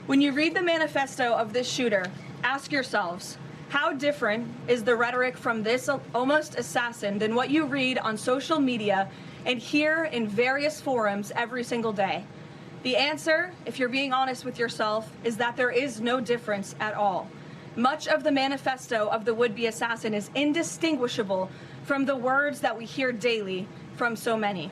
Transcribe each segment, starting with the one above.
When you read the manifesto of this shooter, ask yourselves, how different is the rhetoric from this almost assassin than what you read on social media and hear in various forums every single day? The answer, if you're being honest with yourself, is that there is no difference at all. Much of the manifesto of the would-be assassin is indistinguishable from the words that we hear daily from so many.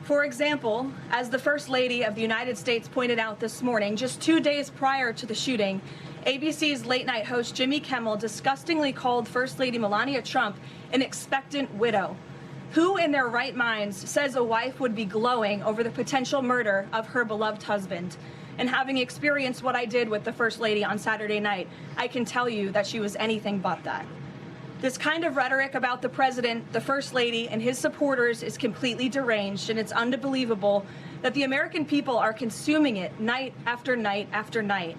For example, as the First Lady of the United States pointed out this morning, just 2 days prior to the shooting, ABC's late-night host Jimmy Kimmel disgustingly called First Lady Melania Trump an expectant widow. Who in their right minds says a wife would be glowing over the potential murder of her beloved husband? And having experienced what I did with the First Lady on Saturday night, I can tell you that she was anything but that. This kind of rhetoric about the president, the First Lady, and his supporters is completely deranged, and it's unbelievable that the American people are consuming it night after night after night.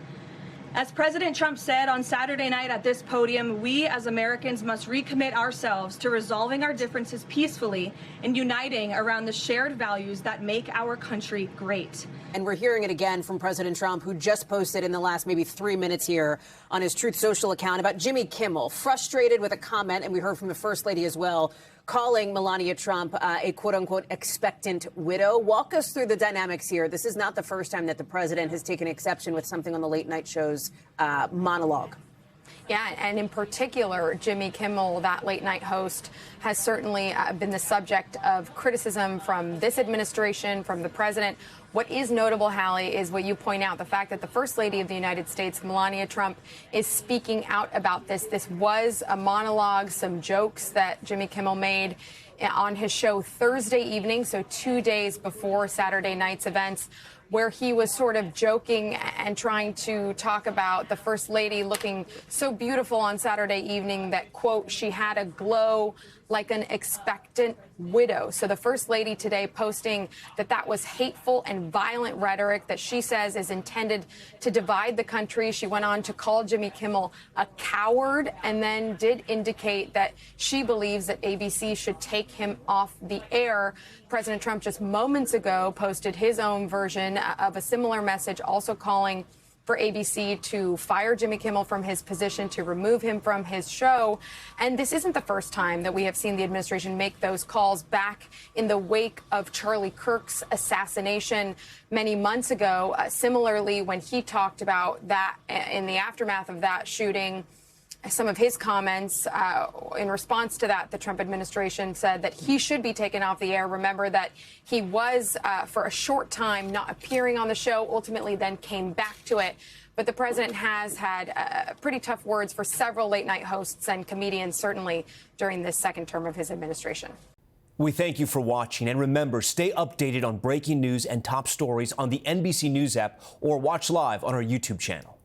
As President Trump said on Saturday night at this podium, we as Americans must recommit ourselves to resolving our differences peacefully and uniting around the shared values that make our country great. And we're hearing it again from President Trump, who just posted in the last maybe 3 minutes here on his Truth Social account about Jimmy Kimmel, frustrated with a comment, and we heard from the First Lady as well, calling Melania Trump a quote-unquote expectant widow. Walk us through the dynamics here. This is not the first time that the president has taken exception with something on the late night show's monologue. Yeah, and in particular, Jimmy Kimmel, that late night host, has certainly been the subject of criticism from this administration, from the president. What is notable, Hallie, is what you point out, the fact that the First Lady of the United States, Melania Trump, is speaking out about this. This was a monologue, some jokes that Jimmy Kimmel made on his show Thursday evening, so 2 days before Saturday night's events, where he was sort of joking and trying to talk about the First Lady looking so beautiful on Saturday evening that, quote, she had a glow like an expectant widow. So the First Lady today posting that that was hateful and violent rhetoric that she says is intended to divide the country. She went on to call Jimmy Kimmel a coward and then did indicate that she believes that ABC should take him off the air. President Trump just moments ago posted his own version of a similar message, also calling for ABC to fire Jimmy Kimmel from his position, to remove him from his show. And this isn't the first time that we have seen the administration make those calls. Back in the wake of Charlie Kirk's assassination many months ago, similarly, when he talked about that in the aftermath of that shooting, some of his comments in response to that, the Trump administration said that he should be taken off the air. Remember that he was, for a short time, not appearing on the show, ultimately then came back to it. But the president has had pretty tough words for several late-night hosts and comedians, certainly during this second term of his administration. We thank you for watching. And remember, stay updated on breaking news and top stories on the NBC News app or watch live on our YouTube channel.